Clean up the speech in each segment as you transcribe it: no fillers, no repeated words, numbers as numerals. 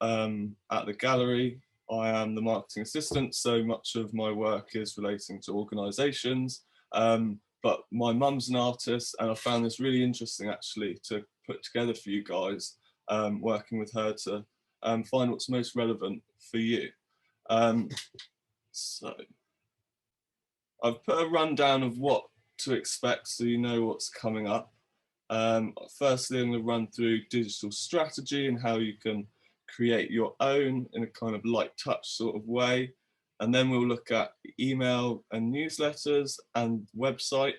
At the gallery, I am the marketing assistant, so much of my work is relating to organisations. But my mum's an artist, and I found this really interesting actually to put together for you guys, working with her to find what's most relevant for you. So I've put a rundown of what to expect so you know what's coming up. Firstly, I'm going to run through digital strategy and how you can create your own in a kind of light touch sort of way. And then we'll look at email and newsletters and website.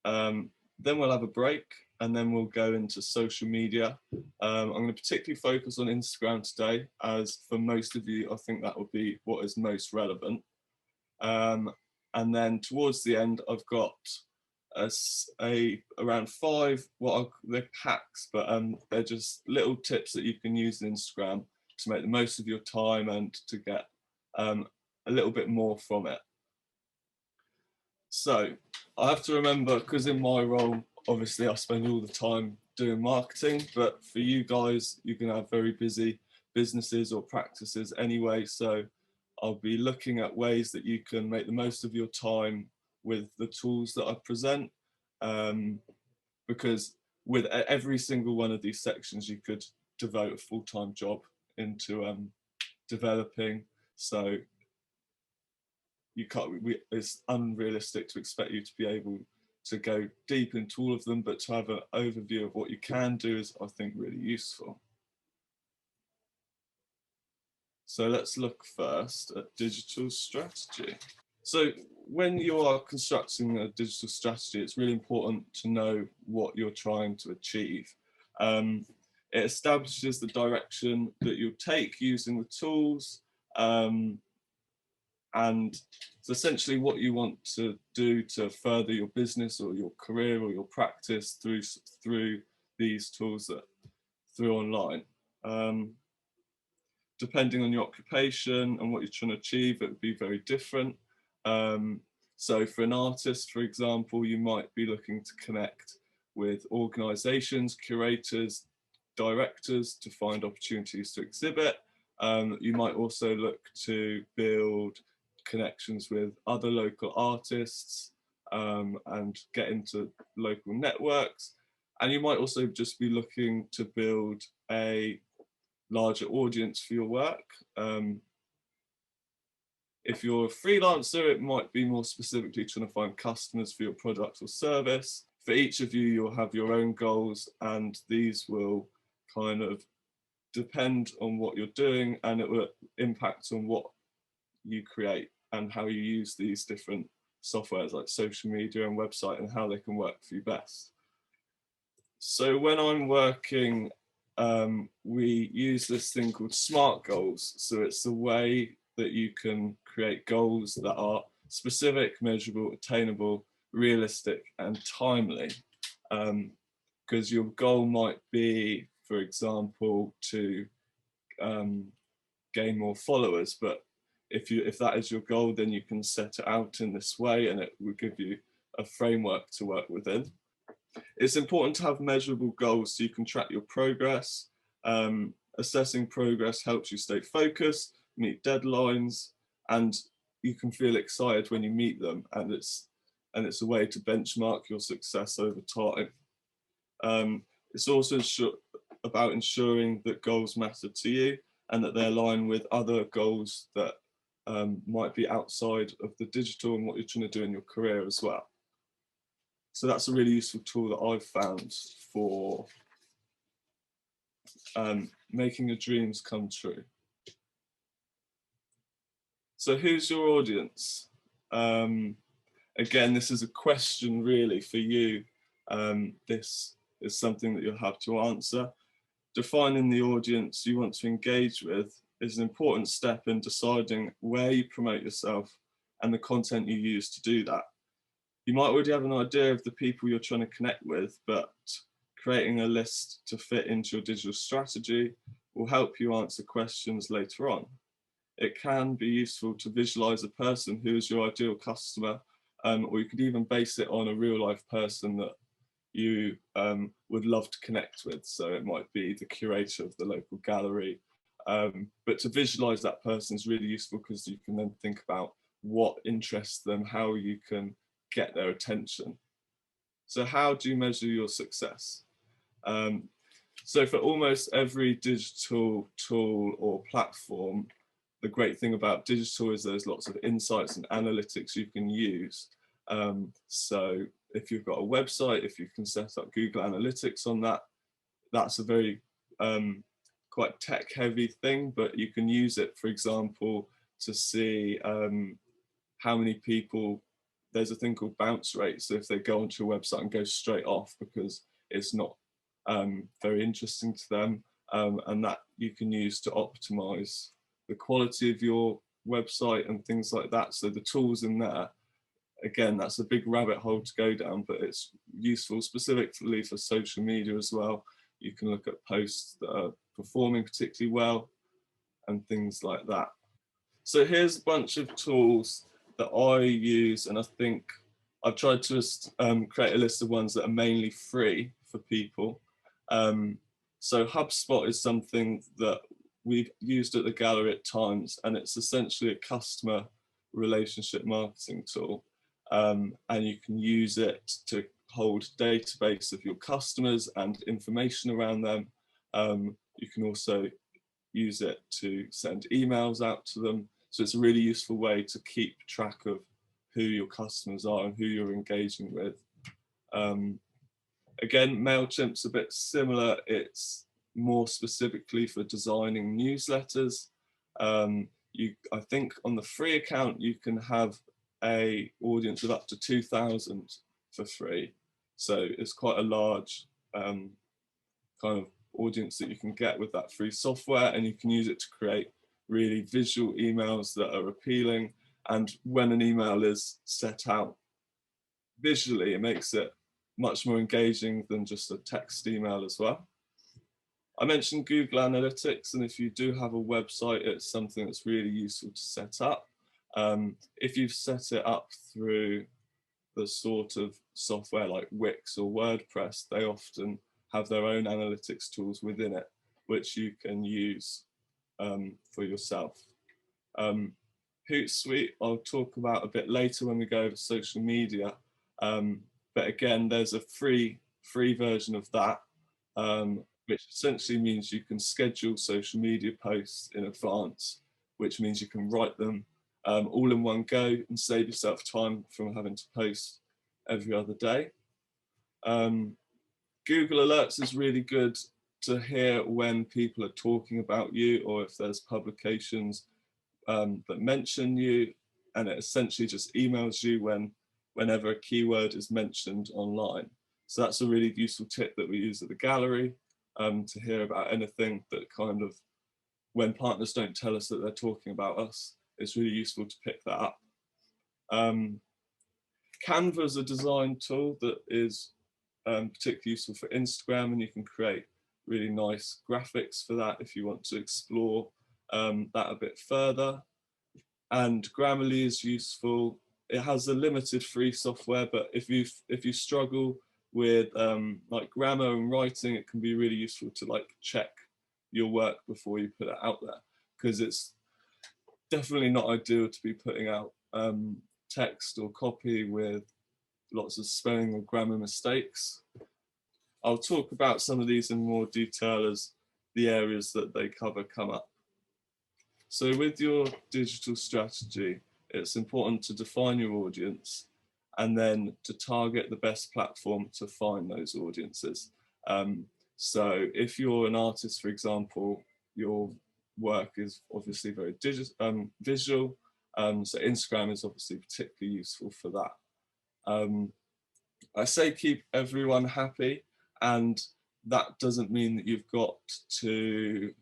Then we'll have a break, and then we'll go into social media. I'm going to particularly focus on Instagram today, as for most of you, I think that will be what is most relevant. And then towards the end, I've got around 5 they're hacks, but they're just little tips that you can use in Instagram to make the most of your time and to get a little bit more from it. So I have to remember, because in my role, obviously I spend all the time doing marketing, but for you guys, you can have very busy businesses or practices anyway. So I'll be looking at ways that you can make the most of your time with the tools that I present, because with every single one of these sections, you could devote a full-time job into developing. So it's unrealistic to expect you to be able to go deep into all of them, but to have an overview of what you can do is, I think, really useful. So let's look first at digital strategy. So when you are constructing a digital strategy, it's really important to know what you're trying to achieve. It establishes the direction that you'll take using the tools, and it's essentially what you want to do to further your business or your career or your practice through these tools through online. Depending on your occupation and what you're trying to achieve, it would be very different. So for an artist, for example, you might be looking to connect with organisations, curators, directors to find opportunities to exhibit. You might also look to build connections with other local artists and get into local networks. And you might also just be looking to build a larger audience for your work. If you're a freelancer, it might be more specifically trying to find customers for your product or service. For each of you, you'll have your own goals, and these will kind of depend on what you're doing, and it will impact on what you create and how you use these different softwares like social media and website and how they can work for you best. So when I'm working, we use this thing called SMART goals. So it's the way that you can create goals that are specific, measurable, attainable, realistic, and timely. Because your goal might be, for example, to gain more followers, but if that is your goal, then you can set it out in this way, and it will give you a framework to work within. It's important to have measurable goals so you can track your progress. Assessing progress helps you stay focused, meet deadlines, and you can feel excited when you meet them, and it's a way to benchmark your success over time. It's also about ensuring that goals matter to you and that they align with other goals that might be outside of the digital and what you're trying to do in your career as well. So that's a really useful tool that I've found for making your dreams come true. So who's your audience? Again, this is a question really for you. This is something that you'll have to answer. Defining the audience you want to engage with is an important step in deciding where you promote yourself and the content you use to do that. You might already have an idea of the people you're trying to connect with, but creating a list to fit into your digital strategy will help you answer questions later on. It can be useful to visualize a person who is your ideal customer, or you could even base it on a real life person that you would love to connect with. So it might be the curator of the local gallery, But to visualize that person is really useful because you can then think about what interests them, how you can get their attention. So how do you measure your success? So for almost every digital tool or platform, the great thing about digital is there's lots of insights and analytics you can use. So if you've got a website, if you can set up Google Analytics on that, that's a very quite tech heavy thing, but you can use it, for example, to see how many people, there's a thing called bounce rate. So if they go onto your website and go straight off because it's not very interesting to them, and that you can use to optimize the quality of your website and things like that. So the tools in there, again, that's a big rabbit hole to go down, but it's useful specifically for social media as well. You can look at posts that are performing particularly well and things like that. So here's a bunch of tools that I use, and I think I've tried to create a list of ones that are mainly free for people. So HubSpot is something that we've used at the gallery at times, and it's essentially a customer relationship marketing tool. And you can use it to hold database of your customers and information around them. You can also use it to send emails out to them. So it's a really useful way to keep track of who your customers are and who you're engaging with. Again, MailChimp's a bit similar. It's more specifically for designing newsletters. I think on the free account, you can have a audience of up to 2,000 for free. So it's quite a large kind of audience that you can get with that free software, and you can use it to create really visual emails that are appealing. And when an email is set out visually, it makes it much more engaging than just a text email as well. I mentioned Google Analytics, and if you do have a website, it's something that's really useful to set up. If you've set it up through the sort of software like Wix or WordPress, they often have their own analytics tools within it, which you can use for yourself. Hootsuite, I'll talk about a bit later when we go over social media. But again, there's a free version of that, which essentially means you can schedule social media posts in advance, which means you can write them all in one go and save yourself time from having to post every other day. Google Alerts is really good to hear when people are talking about you, or if there's publications that mention you, and it essentially just emails you whenever a keyword is mentioned online. So that's a really useful tip that we use at the gallery, to hear about anything that kind of, when partners don't tell us that they're talking about us, it's really useful to pick that up. Canva is a design tool that is particularly useful for Instagram, and you can create really nice graphics for that if you want to explore that a bit further. And Grammarly is useful. It has a limited free software, but if you struggle with like grammar and writing, it can be really useful to like check your work before you put it out there, because it's definitely not ideal to be putting out text or copy with lots of spelling or grammar mistakes. I'll talk about some of these in more detail as the areas that they cover come up. So with your digital strategy, it's important to define your audience and then to target the best platform to find those audiences. So if you're an artist, for example, your work is obviously very visual. So Instagram is obviously particularly useful for that. I say keep everyone happy, and that doesn't mean that you've got to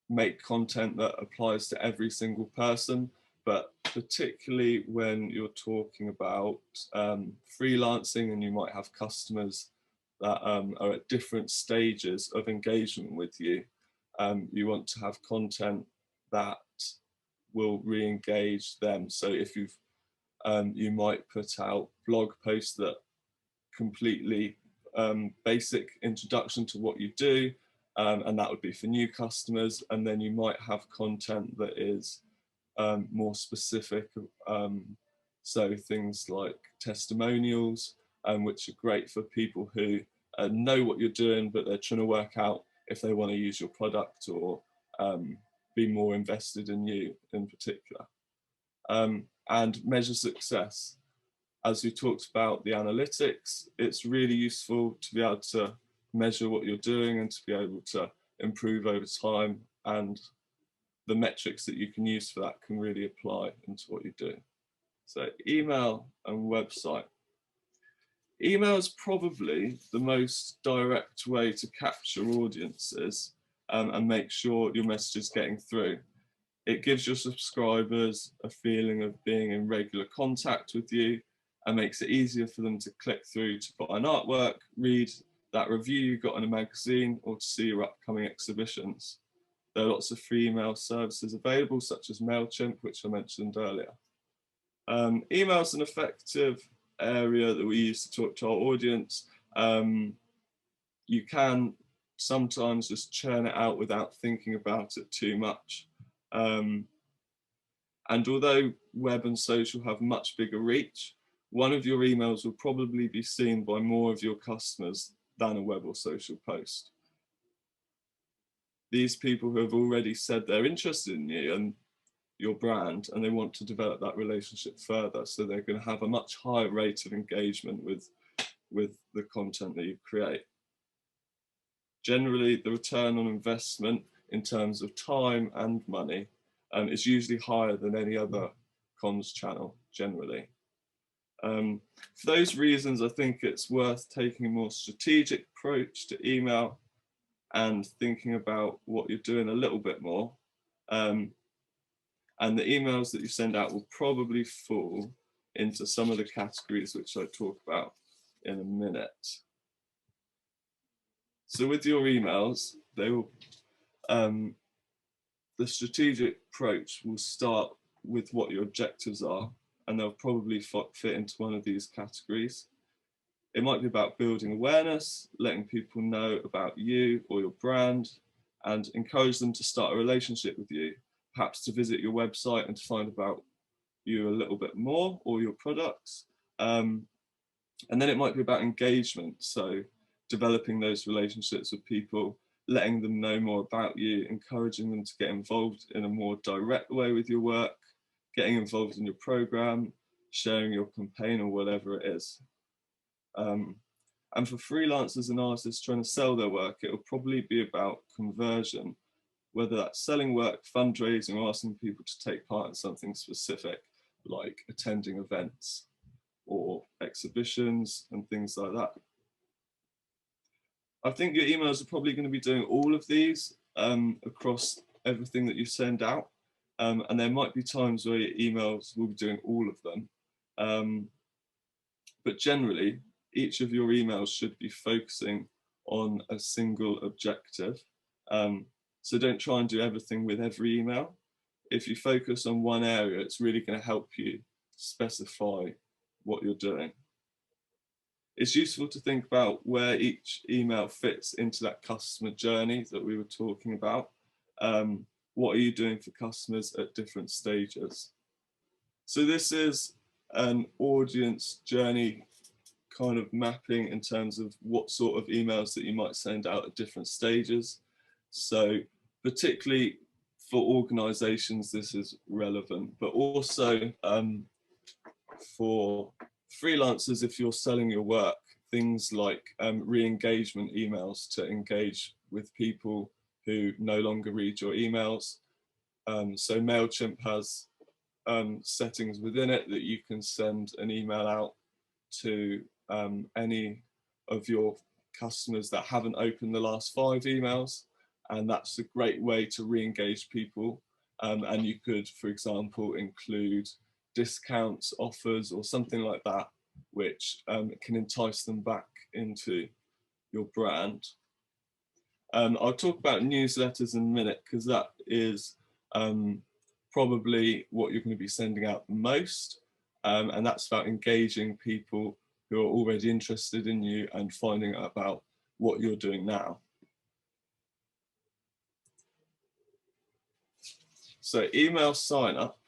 make content that applies to every single person, but particularly when you're talking about freelancing and you might have customers that are at different stages of engagement with you, you want to have content that will re-engage them. So if you might put out blog posts that completely basic introduction to what you do, and that would be for new customers. And then you might have content that is more specific, so things like testimonials, which are great for people who know what you're doing, but they're trying to work out if they want to use your product or be more invested in you in particular. And measure success. As we talked about the analytics, it's really useful to be able to measure what you're doing and to be able to improve over time, and the metrics that you can use for that can really apply into what you do. So email and website. Email is probably the most direct way to capture audiences and make sure your message is getting through. It gives your subscribers a feeling of being in regular contact with you and makes it easier for them to click through to buy an artwork, read that review you got in a magazine, or to see your upcoming exhibitions. There are lots of free email services available, such as MailChimp, which I mentioned earlier. Email is an effective area that we use to talk to our audience. You can sometimes just churn it out without thinking about it too much. And although web and social have much bigger reach, one of your emails will probably be seen by more of your customers than a web or social post. These people who have already said they're interested in you and your brand, and they want to develop that relationship further, so they're going to have a much higher rate of engagement with the content that you create. Generally, the return on investment in terms of time and money is usually higher than any other comms channel, generally. For those reasons, I think it's worth taking a more strategic approach to email and thinking about what you're doing a little bit more. And the emails that you send out will probably fall into some of the categories which I talk about in a minute. So with your emails, they will, the strategic approach will start with what your objectives are, and they'll probably fit into one of these categories. It might be about building awareness, letting people know about you or your brand, and encourage them to start a relationship with you, perhaps to visit your website and to find about you a little bit more or your products. And then it might be about engagement, so developing those relationships with people, letting them know more about you, encouraging them to get involved in a more direct way with your work, getting involved in your program, sharing your campaign or whatever it is. And for freelancers and artists trying to sell their work, it will probably be about conversion, whether that's selling work, fundraising, or asking people to take part in something specific, like attending events or exhibitions and things like that. I think your emails are probably going to be doing all of these across everything that you send out. And there might be times where your emails will be doing all of them. But generally, each of your emails should be focusing on a single objective. So don't try and do everything with every email. If you focus on one area, it's really going to help you specify what you're doing. It's useful to think about where each email fits into that customer journey that we were talking about. What are you doing for customers at different stages? So this is an audience journey kind of mapping in terms of what sort of emails that you might send out at different stages. So particularly for organizations, this is relevant, but also for freelancers, if you're selling your work, things like re-engagement emails to engage with people who no longer read your emails. So MailChimp has settings within it that you can send an email out to any of your customers that haven't opened the last 5 emails, and that's a great way to re-engage people. And you could, for example, include discounts, offers, or something like that, which can entice them back into your brand. I'll talk about newsletters in a minute, because that is probably what you're going to be sending out the most. And that's about engaging people who are already interested in you and finding out about what you're doing now. So email sign up.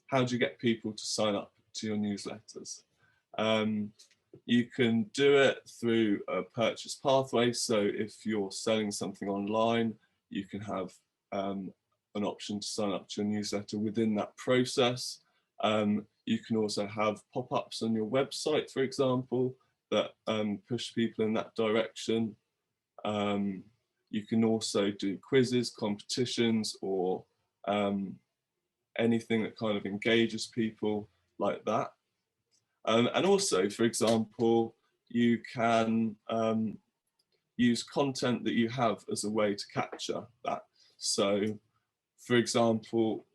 How do you get people to sign up to your newsletters? You can do it through a purchase pathway. So if you're selling something online, you can have an option to sign up to your newsletter within that process. You can also have pop-ups on your website, for example, that push people in that direction. You can also do quizzes, competitions, or anything that kind of engages people like that. And also, for example, you can use content that you have as a way to capture that. So, for example,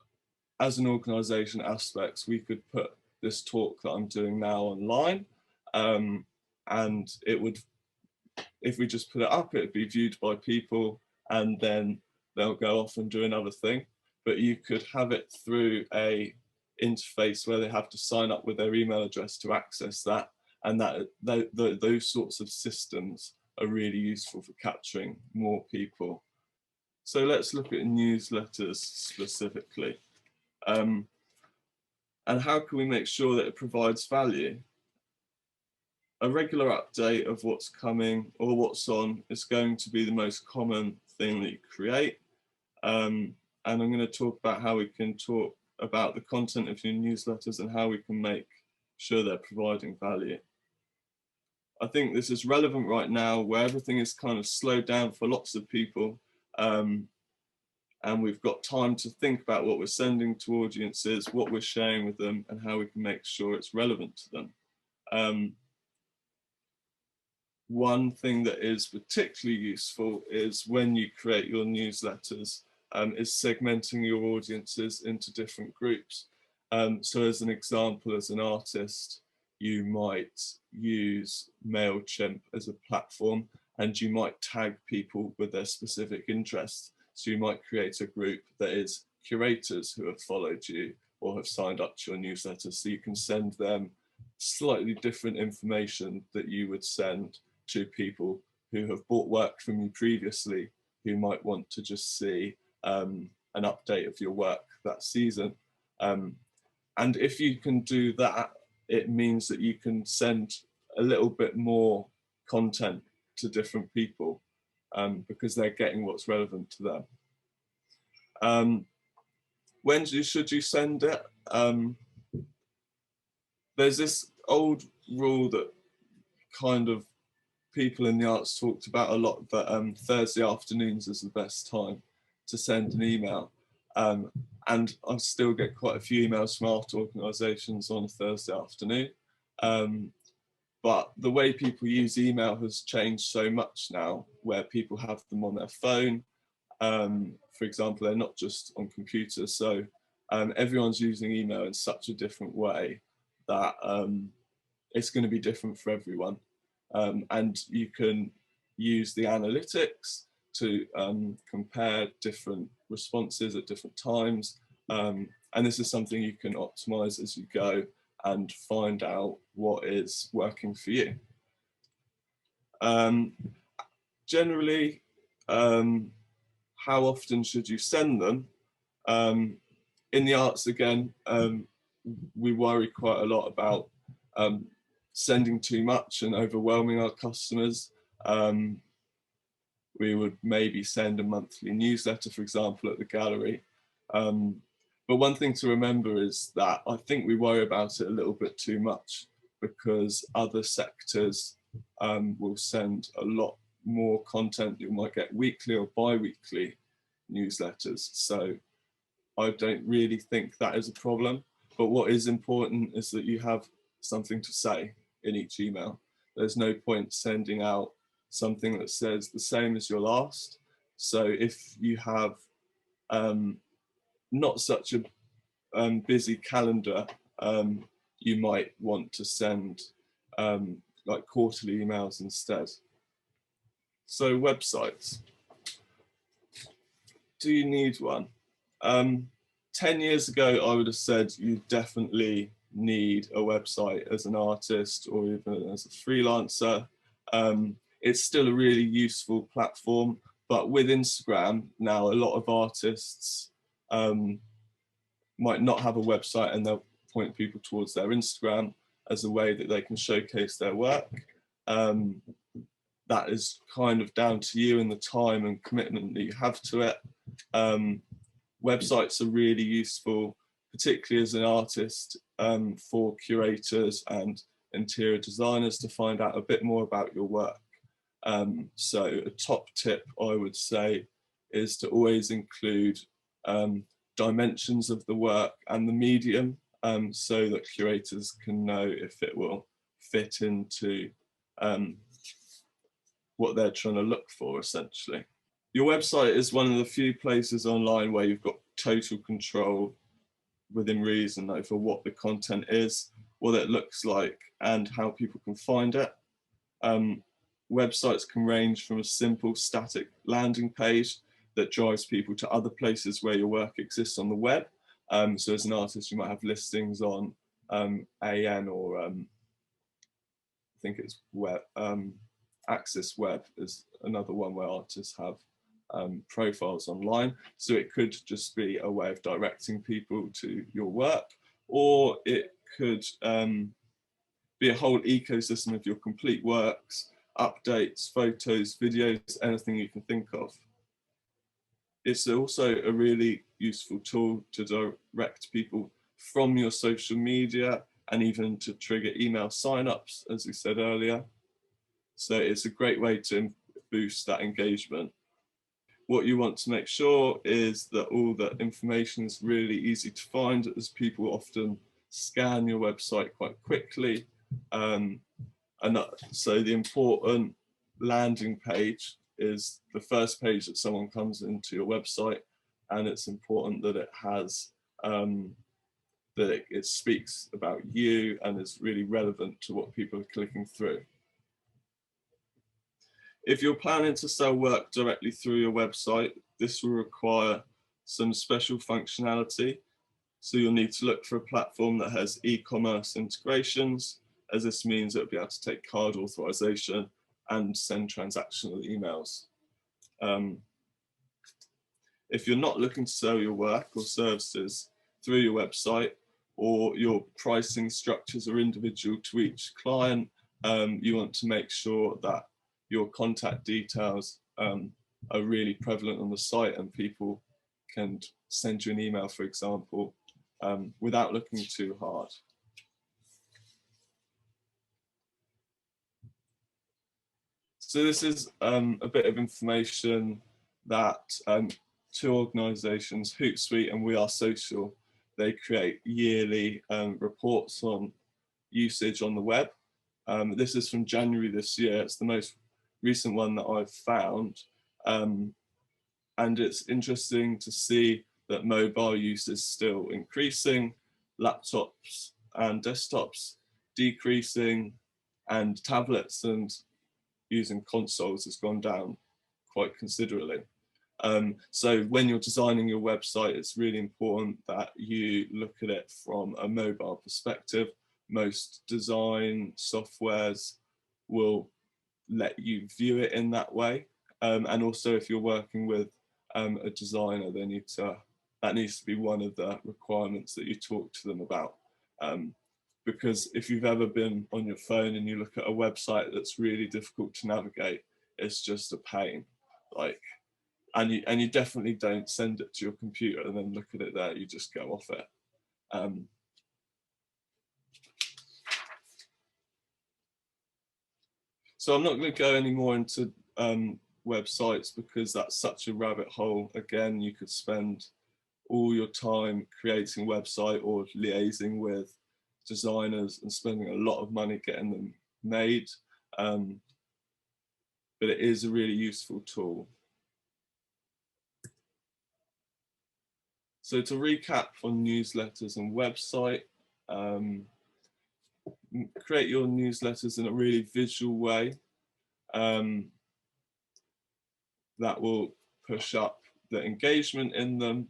as an organisation aspects, we could put this talk that I'm doing now online, and it would, if we just put it up, it would be viewed by people, and then they'll go off and do another thing. But you could have it through a interface where they have to sign up with their email address to access that, and those sorts of systems are really useful for capturing more people. So let's look at newsletters specifically. And how can we make sure that it provides value? A regular update of what's coming or what's on is going to be the most common thing that you create. And I'm going to talk about how we can talk about the content of your newsletters and how we can make sure they're providing value. I think this is relevant right now where everything is kind of slowed down for lots of people. And we've got time to think about what we're sending to audiences, what we're sharing with them, and how we can make sure it's relevant to them. One thing that is particularly useful is when you create your newsletters, is segmenting your audiences into different groups. So as an example, as an artist, you might use MailChimp as a platform, and you might tag people with their specific interests. So you might create a group that is curators who have followed you or have signed up to your newsletter, so you can send them slightly different information that you would send to people who have bought work from you previously, who might want to just see an update of your work that season. And if you can do that, it means that you can send a little bit more content to different people, because they're getting what's relevant to them. When should you send it? There's this old rule that kind of people in the arts talked about a lot, that Thursday afternoons is the best time to send an email. And I still get quite a few emails from art organisations on a Thursday afternoon. But the way people use email has changed so much now, where people have them on their phone. For example, they're not just on computers. So everyone's using email in such a different way that it's going to be different for everyone. And you can use the analytics to compare different responses at different times. And this is something you can optimize as you go and find out what is working for you. Generally, how often should you send them? In the arts, again, we worry quite a lot about sending too much and overwhelming our customers. We would maybe send a monthly newsletter, for example, at the gallery. But one thing to remember is that I think we worry about it a little bit too much, because other sectors will send a lot more content. You might get weekly or bi-weekly newsletters. So I don't really think that is a problem. But what is important is that you have something to say in each email. There's no point sending out something that says the same as your last. So if you have not such a busy calendar, you might want to send like quarterly emails instead. So websites. Do you need one? 10 years ago, I would have said you definitely need a website as an artist or even as a freelancer. It's still a really useful platform, but with Instagram now, a lot of artists might not have a website, and they'll point people towards their Instagram as a way that they can showcase their work. That is kind of down to you and the time and commitment that you have to it. Websites are really useful, particularly as an artist, for curators and interior designers to find out a bit more about your work. So a top tip I would say is to always include dimensions of the work and the medium, so that curators can know if it will fit into what they're trying to look for, essentially. Your website is one of the few places online where you've got total control within reason over what the content is, what it looks like, and how people can find it. Websites can range from a simple static landing page that drives people to other places where your work exists on the web. So as an artist, you might have listings on AN or I think it's web, Axis Web is another one where artists have profiles online. So it could just be a way of directing people to your work, or it could be a whole ecosystem of your complete works, updates, photos, videos, anything you can think of. It's also a really useful tool to direct people from your social media and even to trigger email signups, as we said earlier. So it's a great way to boost that engagement. What you want to make sure is that all the information is really easy to find, as people often scan your website quite quickly. So the important landing page is the first page that someone comes into your website, and it's important that it has that it speaks about you and is really relevant to what people are clicking through. If you're planning to sell work directly through your website, this will require some special functionality. So you'll need to look for a platform that has e-commerce integrations, as this means it'll be able to take card authorization and send transactional emails. If you're not looking to sell your work or services through your website, or your pricing structures are individual to each client, you want to make sure that your contact details are really prevalent on the site, and people can send you an email, for example, without looking too hard. So this is a bit of information that two organisations, Hootsuite and We Are Social, they create yearly reports on usage on the web. This is from January this year. It's the most recent one that I've found. And it's interesting to see that mobile use is still increasing, laptops and desktops decreasing, and tablets and using consoles has gone down quite considerably. So when you're designing your website, it's really important that you look at it from a mobile perspective. Most design softwares will let you view it in that way. And also if you're working with a designer, that needs to be one of the requirements that you talk to them about. Because if you've ever been on your phone and you look at a website that's really difficult to navigate, it's just a pain. And you definitely don't send it to your computer and then look at it there, you just go off it. So I'm not going to go any more into websites, because that's such a rabbit hole. Again, you could spend all your time creating a website or liaising with designers and spending a lot of money getting them made. But it is a really useful tool. So to recap on newsletters and website, create your newsletters in a really visual way that will push up the engagement in them,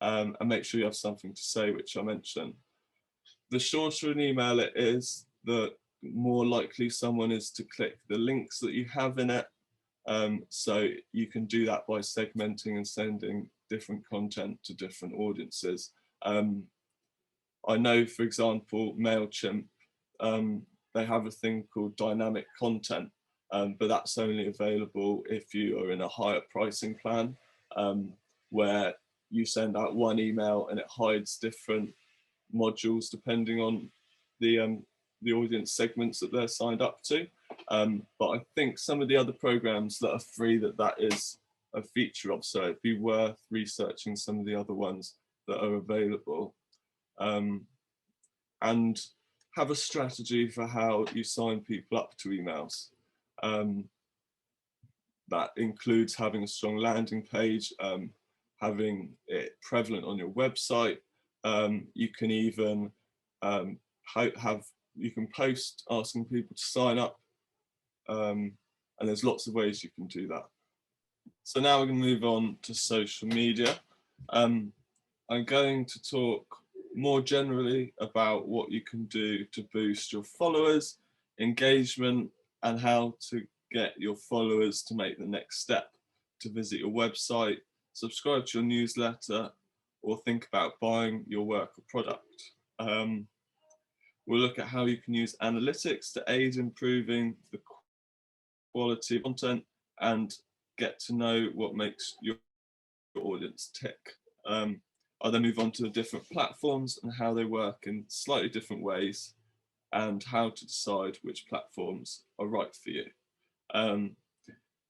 and make sure you have something to say, which I mentioned. The shorter an email it is, the more likely someone is to click the links that you have in it. So you can do that by segmenting and sending different content to different audiences. I know, for example, MailChimp, they have a thing called dynamic content, but that's only available if you are in a higher pricing plan, where you send out one email and it hides different modules depending on the audience segments that they're signed up to. But I think some of the other programs that are free, that is a feature of, so it'd be worth researching some of the other ones that are available. And have a strategy for how you sign people up to emails. That includes having a strong landing page, having it prevalent on your website. You can even you can post asking people to sign up, and there's lots of ways you can do that. So now we're going to move on to social media. I'm going to talk more generally about what you can do to boost your followers, engagement, and how to get your followers to make the next step, to visit your website, subscribe to your newsletter, or think about buying your work or product. We'll look at how you can use analytics to aid improving the quality of content and get to know what makes your audience tick. I'll then move on to the different platforms and how they work in slightly different ways, and how to decide which platforms are right for you.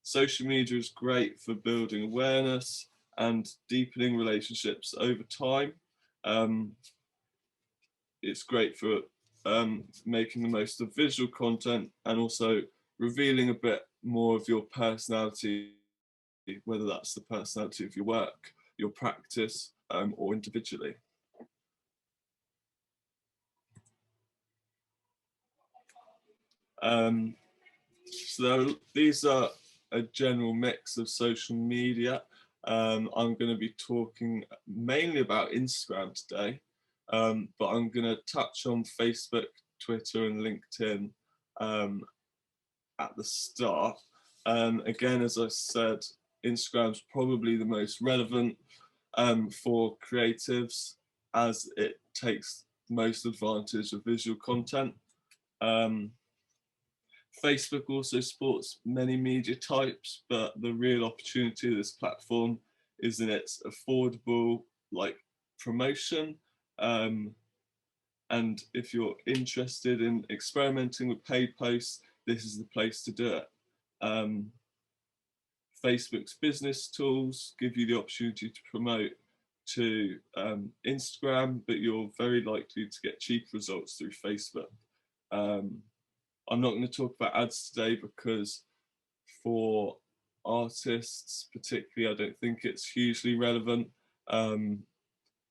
Social media is great for building awareness and deepening relationships over time. It's great for making the most of visual content and also revealing a bit more of your personality, whether that's the personality of your work, your practice, or individually. So these are a general mix of social media. I'm going to be talking mainly about Instagram today, but I'm going to touch on Facebook, Twitter, and LinkedIn at the start. Again, as I said, Instagram's probably the most relevant for creatives, as it takes most advantage of visual content. Facebook also supports many media types, but the real opportunity of this platform is in its affordable promotion. And if you're interested in experimenting with paid posts, this is the place to do it. Facebook's business tools give you the opportunity to promote to Instagram, but you're very likely to get cheap results through Facebook. I'm not going to talk about ads today because for artists particularly, I don't think it's hugely relevant.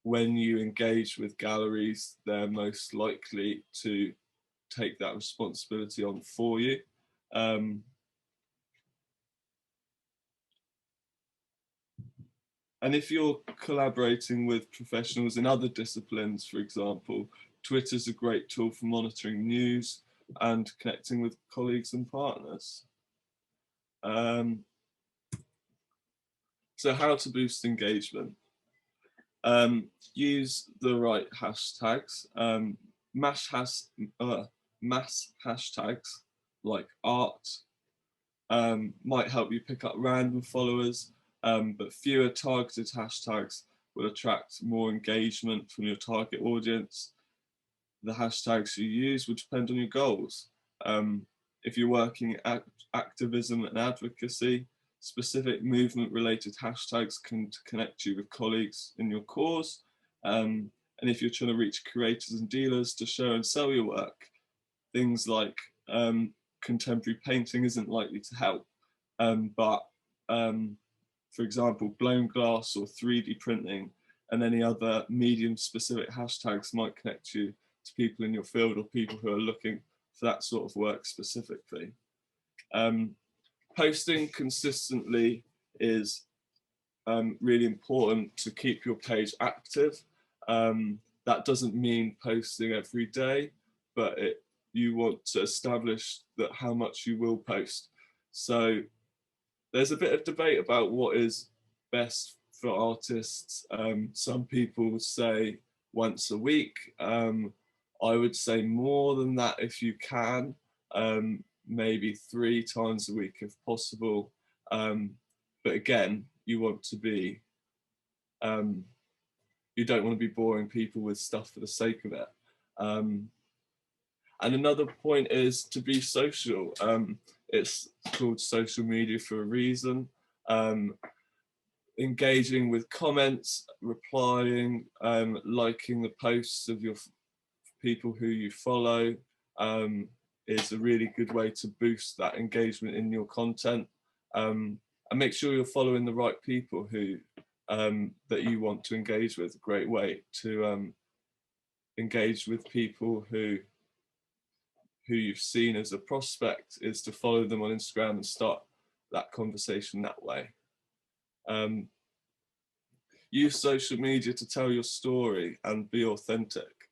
When you engage with galleries, they're most likely to take that responsibility on for you. And if you're collaborating with professionals in other disciplines, for example, Twitter's a great tool for monitoring news and connecting with colleagues and partners. So how to boost engagement? Use the right hashtags. Mass hashtags like art might help you pick up random followers, but fewer targeted hashtags will attract more engagement from your target audience. The hashtags you use will depend on your goals. If you're working at activism and advocacy, specific movement-related hashtags can connect you with colleagues in your cause. And if you're trying to reach creators and dealers to show and sell your work, things like contemporary painting isn't likely to help. But for example, blown glass or 3D printing and any other medium-specific hashtags might connect you to people in your field or people who are looking for that sort of work specifically. Posting consistently is really important to keep your page active. That doesn't mean posting every day, but you want to establish that how much you will post. So there's a bit of debate about what is best for artists. Some people say once a week. I would say more than that if you can, maybe 3 times a week if possible. But again, you want to be, you don't want to be boring people with stuff for the sake of it. And another point is to be social. It's called social media for a reason. Engaging with comments, replying, liking the posts of your people who you follow is a really good way to boost that engagement in your content. And make sure you're following the right people who that you want to engage with. A great way to engage with people who you've seen as a prospect is to follow them on Instagram and start that conversation that way. Use social media to tell your story and be authentic.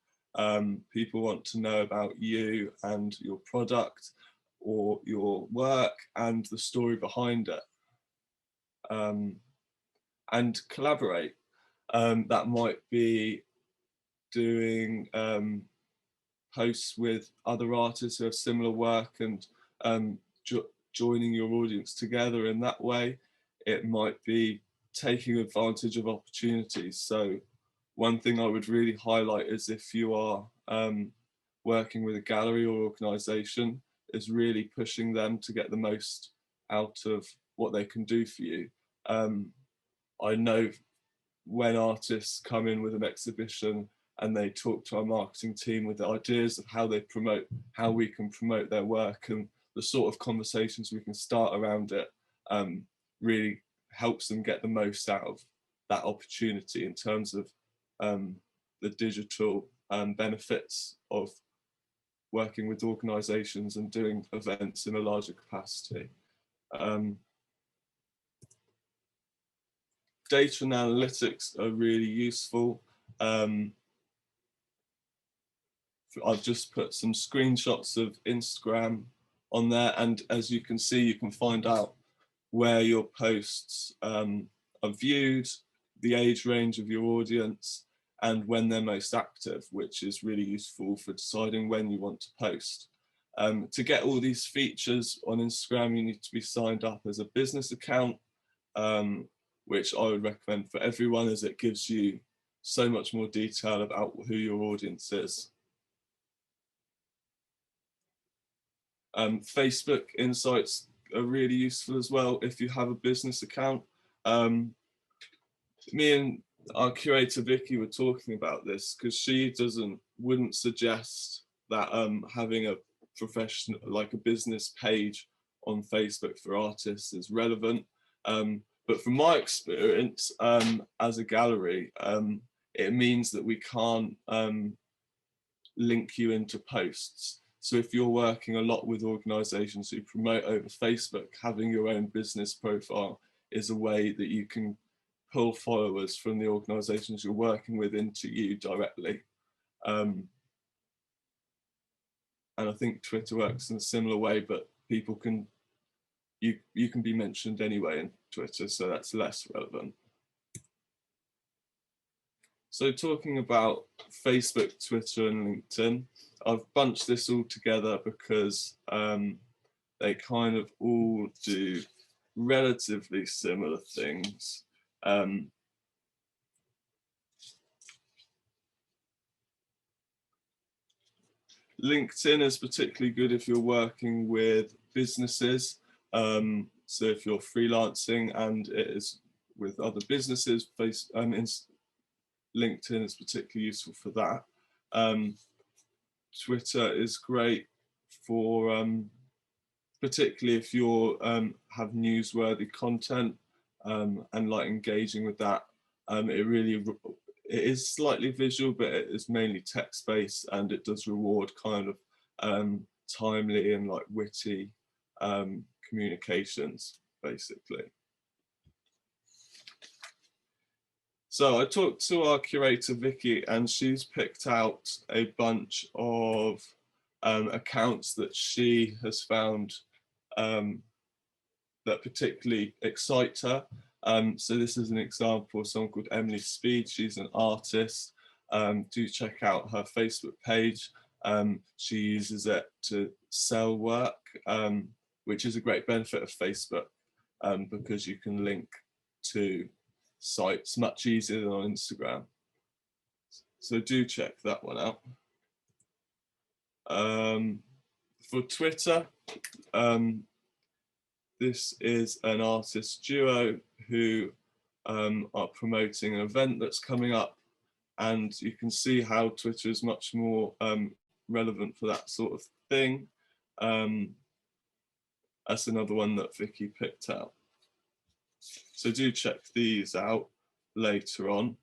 People want to know about you and your product or your work and the story behind it. And collaborate. That might be doing posts with other artists who have similar work and joining your audience together in that way. It might be taking advantage of opportunities. So one thing I would really highlight is if you are working with a gallery or organisation, is really pushing them to get the most out of what they can do for you. I know when artists come in with an exhibition and they talk to our marketing team with the ideas of how we can promote their work, and the sort of conversations we can start around it really helps them get the most out of that opportunity in terms of the digital benefits of working with organisations and doing events in a larger capacity. Data and analytics are really useful. I've just put some screenshots of Instagram on there, and as you can see, you can find out where your posts are viewed, the age range of your audience, and when they're most active, which is really useful for deciding when you want to post. To get all these features on Instagram, you need to be signed up as a business account, which I would recommend for everyone, as it gives you so much more detail about who your audience is. Facebook insights are really useful as well if you have a business account. Me and our curator Vicky were talking about this because she wouldn't suggest that having a professional, like a business page on Facebook for artists is relevant. But from my experience as a gallery, it means that we can't link you into posts. So if you're working a lot with organisations who promote over Facebook, having your own business profile is a way that you can pull followers from the organisations you're working with into you directly. And I think Twitter works in a similar way, but people can, you can be mentioned anyway in Twitter, so that's less relevant. So talking about Facebook, Twitter and LinkedIn, I've bunched this all together because they kind of all do relatively similar things. LinkedIn is particularly good if you're working with businesses. So if you're freelancing and it is with other businesses, LinkedIn is particularly useful for that. Twitter is great for particularly if you have newsworthy content and like engaging with that. It is slightly visual, but it is mainly text-based, and it does reward kind of timely and like witty communications, basically. So I talked to our curator Vicky, and she's picked out a bunch of accounts that she has found that particularly excite her. So this is an example of someone called Emily Speed. She's an artist. do check out her Facebook page. She uses it to sell work, which is a great benefit of Facebook, because you can link to sites much easier than on Instagram. So do check that one out. For Twitter, this is an artist duo who are promoting an event that's coming up, and you can see how Twitter is much more relevant for that sort of thing. That's another one that Vicky picked out. So do check these out later on.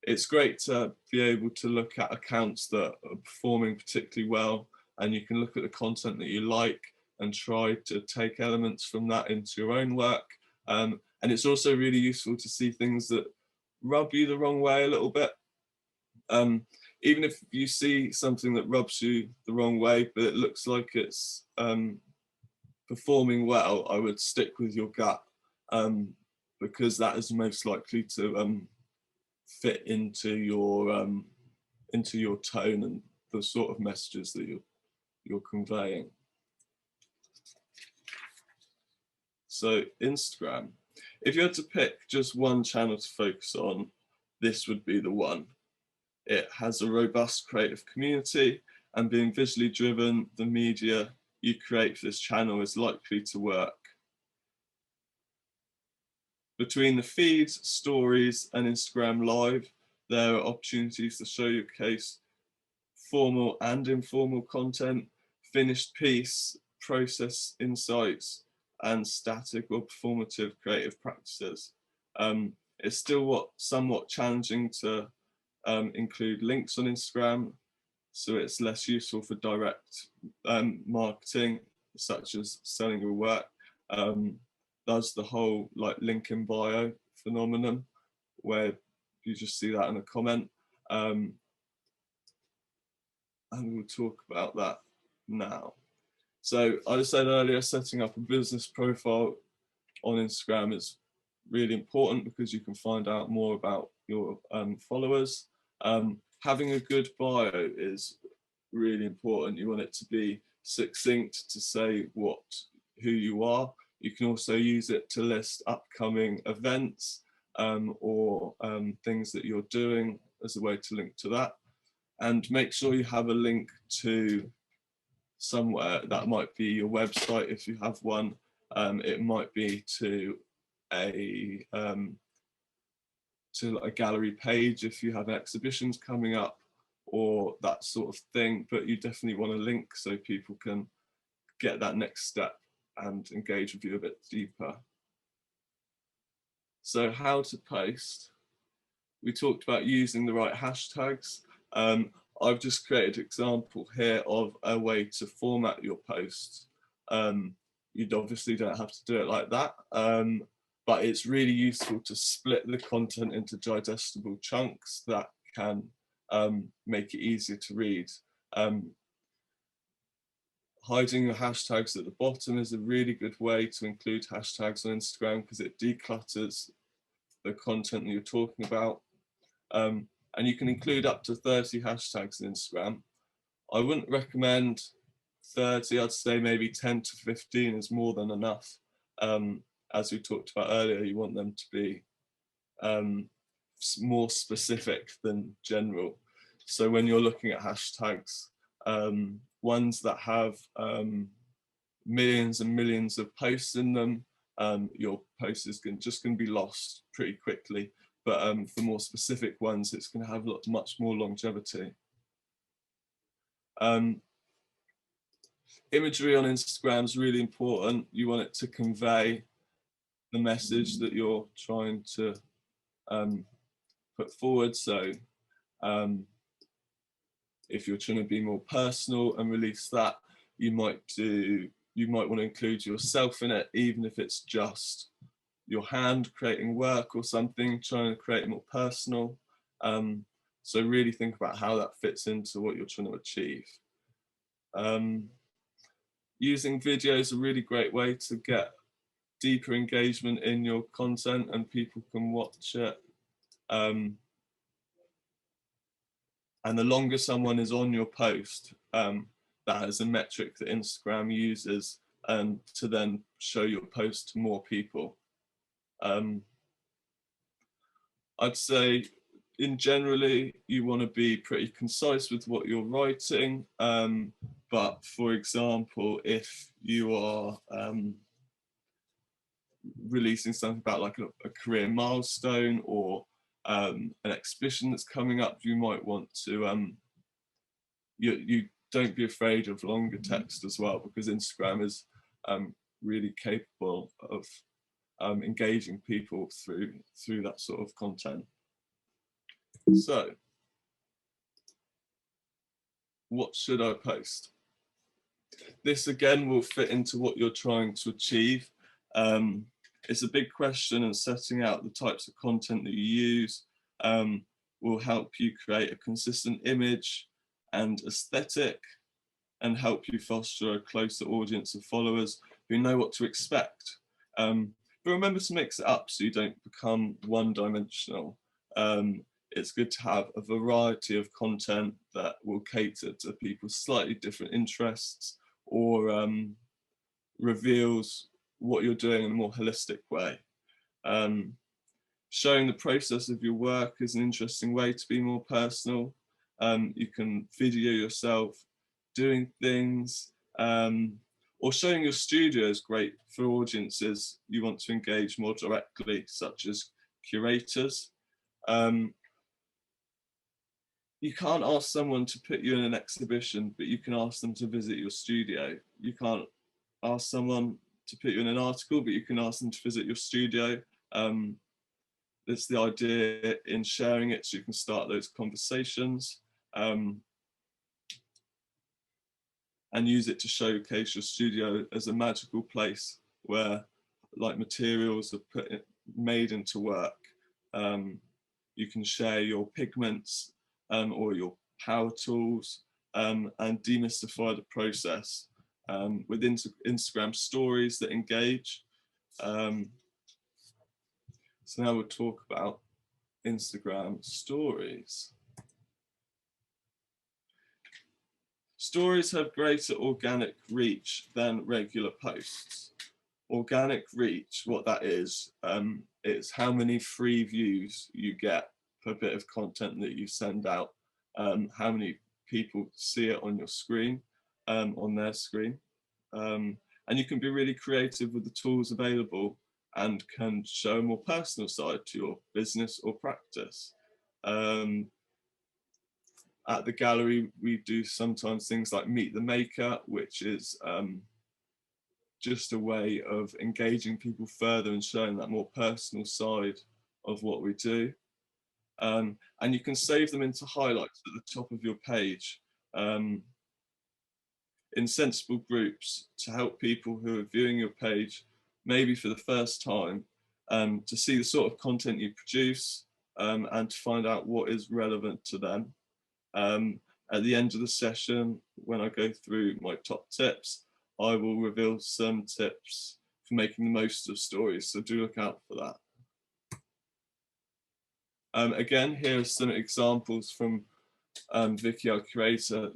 It's great to be able to look at accounts that are performing particularly well, and you can look at the content that you like and try to take elements from that into your own work. And it's also really useful to see things that rub you the wrong way a little bit. Even if you see something that rubs you the wrong way, but it looks like it's performing well, I would stick with your gut, because that is most likely to fit into your tone and the sort of messages that you're conveying. So Instagram, if you had to pick just one channel to focus on, this would be the one. It has a robust creative community, and being visually driven, the media you create for this channel is likely to work. Between the feeds, stories, and Instagram Live, there are opportunities to show your case, formal and informal content, finished piece, process insights, and static or performative creative practices. It's still somewhat challenging to include links on Instagram, so it's less useful for direct marketing, such as selling your work. Does the whole like link in bio phenomenon, where you just see that in a comment. And we'll talk about that now. So I said earlier, setting up a business profile on Instagram is really important because you can find out more about your followers. Having a good bio is really important. You want it to be succinct, to say who you are. You can also use it to list upcoming events or things that you're doing as a way to link to that. And make sure you have a link to somewhere. That might be your website if you have one. It might be to a gallery page if you have exhibitions coming up or that sort of thing. But you definitely want a link so people can get that next step and engage with you a bit deeper. So how to post. We talked about using the right hashtags. I've just created an example here of a way to format your post. You obviously don't have to do it like that, but it's really useful to split the content into digestible chunks that can make it easier to read. Hiding your hashtags at the bottom is a really good way to include hashtags on Instagram because it declutters the content that you're talking about. And you can include up to 30 hashtags in Instagram. I wouldn't recommend 30, I'd say maybe 10 to 15 is more than enough. As we talked about earlier, you want them to be more specific than general. So when you're looking at hashtags, ones that have millions and millions of posts in them, your post is just going to be lost pretty quickly. But for more specific ones, it's going to have much more longevity. Imagery on Instagram is really important. You want it to convey the message that you're trying to put forward. So if you're trying to be more personal and release that, you might want to include yourself in it, even if it's just your hand creating work or something, trying to create it more personal. So really think about how that fits into what you're trying to achieve. Using video is a really great way to get deeper engagement in your content and people can watch it. And the longer someone is on your post, that is a metric that Instagram uses to then show your post to more people. I'd say in generally, you want to be pretty concise with what you're writing. But for example, if you are releasing something about like a career milestone or an exhibition that's coming up, you might want to, you don't be afraid of longer text as well, because Instagram is really capable of engaging people through that sort of content. So, what should I post? This again will fit into what you're trying to achieve. It's a big question, and setting out the types of content that you use will help you create a consistent image and aesthetic, and help you foster a closer audience of followers who know what to expect. But remember to mix it up so you don't become one-dimensional. It's good to have a variety of content that will cater to people's slightly different interests, or reveals what you're doing in a more holistic way. Showing the process of your work is an interesting way to be more personal. You can video yourself doing things, or showing your studio is great for audiences you want to engage more directly, such as curators. You can't ask someone to put you in an exhibition, but you can ask them to visit your studio. You can't ask someone to put you in an article, but you can ask them to visit your studio. That's the idea in sharing it, so you can start those conversations, and use it to showcase your studio as a magical place where like materials are made into work. You can share your pigments or your power tools, and demystify the process with Instagram stories that engage. So now we'll talk about Instagram stories. Stories have greater organic reach than regular posts. Organic reach, what that is how many free views you get per bit of content that you send out, how many people see it on your screen, on their screen. And you can be really creative with the tools available and can show a more personal side to your business or practice. At the gallery, we do sometimes things like Meet the Maker, which is just a way of engaging people further and showing that more personal side of what we do. And you can save them into highlights at the top of your page in sensible groups to help people who are viewing your page, maybe for the first time, to see the sort of content you produce, and to find out what is relevant to them. At the end of the session, when I go through my top tips, I will reveal some tips for making the most of stories, so do look out for that. Again, here are some examples from Vicky, our curator,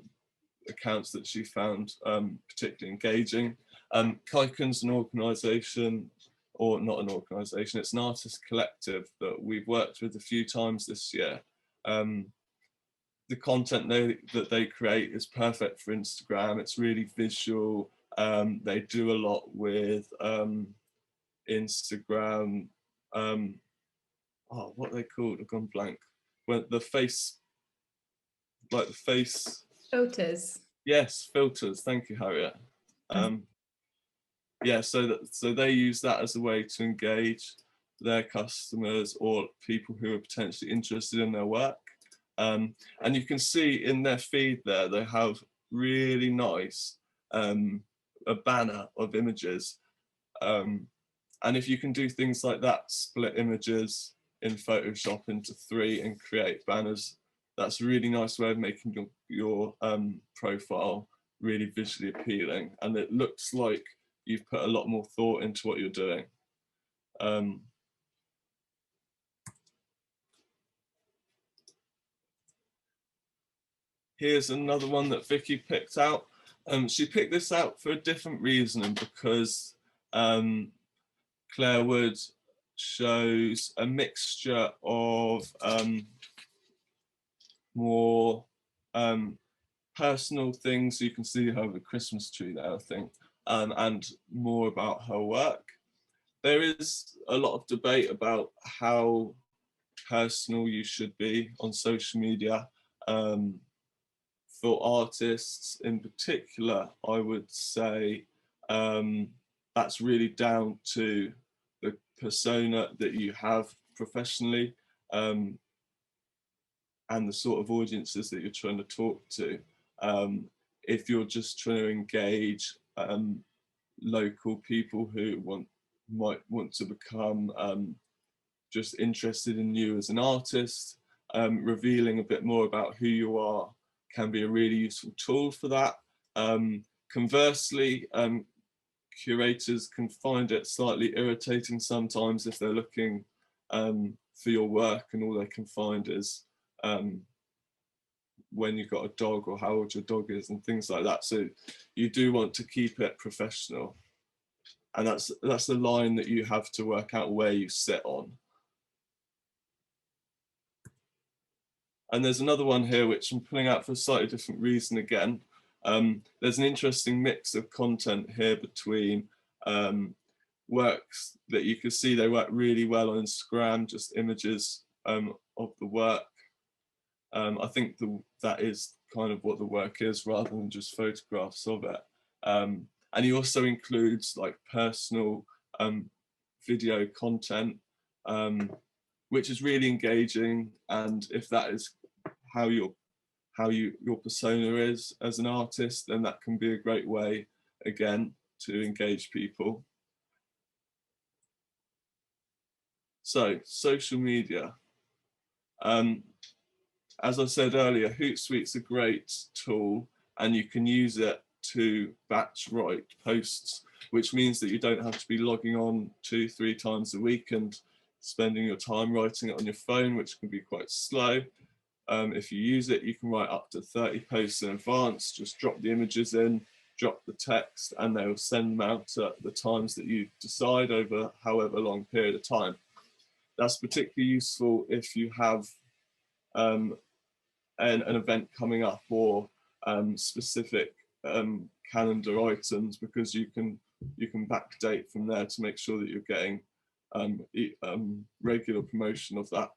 accounts that she found particularly engaging. Kaiken's an organisation, or not an organisation, it's an artist collective that we've worked with a few times this year. The content that they create is perfect for Instagram. It's really visual. They do a lot with Instagram. What are they called? I've gone blank. When the face, like the face. Filters. Yes, filters. Thank you, Harriet. Yeah, so they use that as a way to engage their customers or people who are potentially interested in their work. And you can see in their feed there, they have really nice a banner of images. And if you can do things like that, split images in Photoshop into 3 and create banners, that's a really nice way of making your profile really visually appealing. And it looks like you've put a lot more thought into what you're doing. here's another one that Vicky picked out. She picked this out for a different reason, and because Claire Wood shows a mixture of more personal things. You can see her with a Christmas tree there, I think, and more about her work. There is a lot of debate about how personal you should be on social media. For artists in particular, I would say that's really down to the persona that you have professionally, and the sort of audiences that you're trying to talk to. If you're just trying to engage local people who might want to become just interested in you as an artist, revealing a bit more about who you are can be a really useful tool for that. Conversely, curators can find it slightly irritating sometimes if they're looking for your work and all they can find is when you've got a dog or how old your dog is and things like that. So you do want to keep it professional. And that's the line that you have to work out where you sit on. And there's another one here which I'm pulling out for a slightly different reason again. There's an interesting mix of content here between works that you can see they work really well on Instagram, just images of the work. I think that is kind of what the work is rather than just photographs of it. And he also includes like personal video content, which is really engaging. And if that is how your persona is as an artist, then that can be a great way, again, to engage people. So, social media. As I said earlier, Hootsuite's a great tool and you can use it to batch write posts, which means that you don't have to be logging on 2-3 times a week and spending your time writing it on your phone, which can be quite slow. If you use it, you can write up to 30 posts in advance, just drop the images in, drop the text, and they'll send them out at the times that you decide over however long period of time. That's particularly useful if you have an event coming up or specific calendar items, because you can backdate from there to make sure that you're getting regular promotion of that.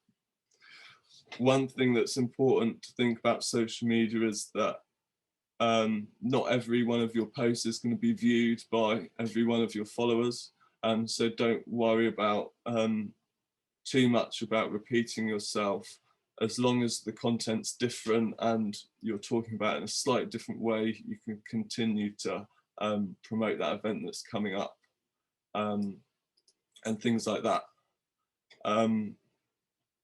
One thing that's important to think about social media is that not every one of your posts is going to be viewed by every one of your followers, so don't worry about too much about repeating yourself. As long as the content's different and you're talking about it in a slightly different way, you can continue to promote that event that's coming up, and things like that.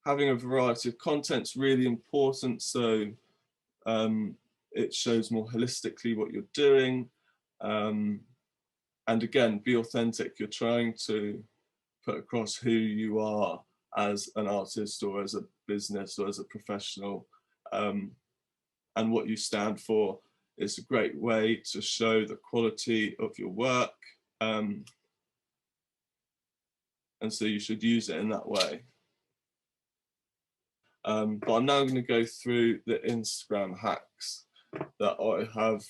Having a variety of content's really important, so it shows more holistically what you're doing. And again, be authentic. You're trying to put across who you are as an artist or as a business or as a professional, and what you stand for. Is a great way to show the quality of your work, and so you should use it in that way. But I'm now going to go through the Instagram hacks that I have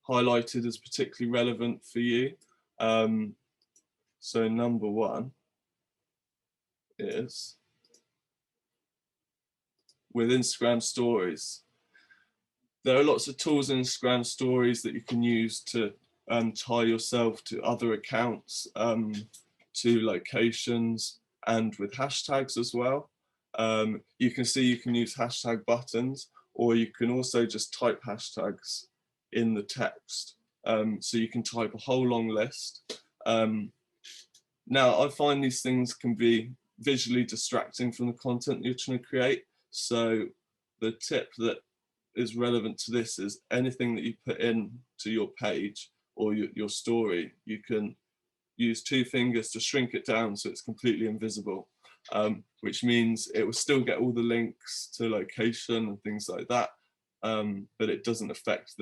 highlighted as particularly relevant for you. So number one is with Instagram stories. There are lots of tools in Instagram stories that you can use to tie yourself to other accounts, to locations, and with hashtags as well. You can see you can use hashtag buttons, or you can also just type hashtags in the text. So you can type a whole long list. Now, I find these things can be visually distracting from the content you're trying to create. So the tip that is relevant to this is anything that you put in to your page or your story, you can use 2 fingers to shrink it down so it's completely invisible, which means it will still get all the links to location and things like that, but it doesn't affect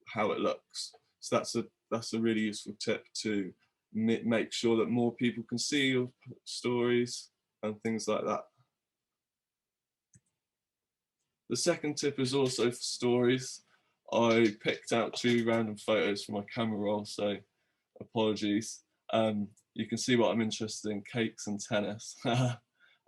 how it looks. So that's a really useful tip to make sure that more people can see your stories and things like that. The second tip is also for stories. I picked out 2 random photos for my camera roll, so apologies. You can see what I'm interested in, cakes and tennis.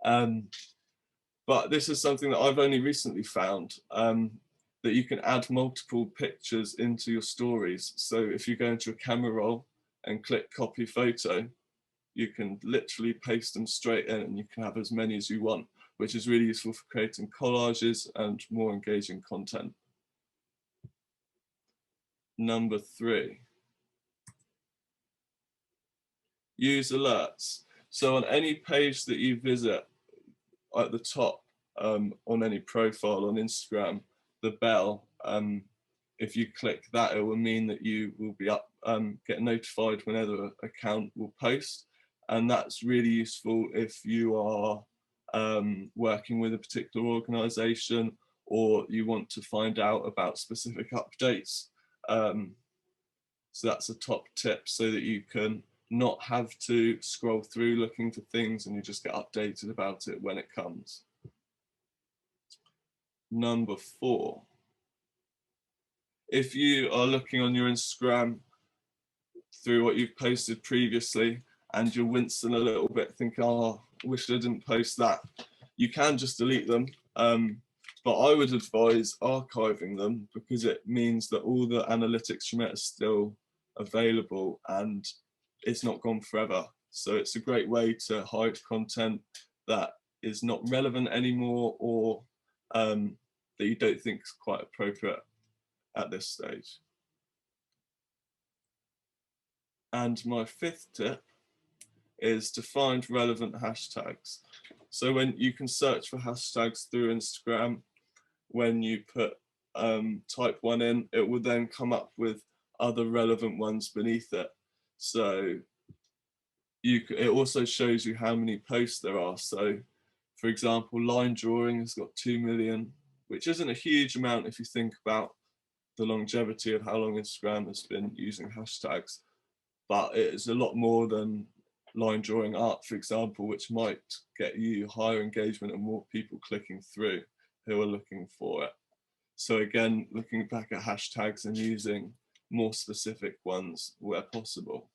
But this is something that I've only recently found, that you can add multiple pictures into your stories. So if you go into a camera roll and click copy photo, you can literally paste them straight in and you can have as many as you want, which is really useful for creating collages and more engaging content. Number 3, use alerts. So on any page that you visit, at the top, on any profile on Instagram, the bell, if you click that, it will mean that you will be get notified whenever an account will post. And that's really useful if you are working with a particular organization or you want to find out about specific updates. So that's a top tip, so that you can not have to scroll through looking for things and you just get updated about it when it comes. Number 4, if you are looking on your Instagram through what you've posted previously and you're wincing a little bit, thinking, oh, I wish I didn't post that, you can just delete them. But I would advise archiving them, because it means that all the analytics from it are still available and it's not gone forever. So it's a great way to hide content that is not relevant anymore, or that you don't think is quite appropriate at this stage. And my 5th tip is to find relevant hashtags. So when you can search for hashtags through Instagram, when you put type one in, it will then come up with other relevant ones beneath it. So it also shows you how many posts there are. So for example, line drawing has got 2 million, which isn't a huge amount if you think about the longevity of how long Instagram has been using hashtags, but it is a lot more than line drawing art, for example, which might get you higher engagement and more people clicking through who are looking for it. So again, looking back at hashtags and using more specific ones where possible.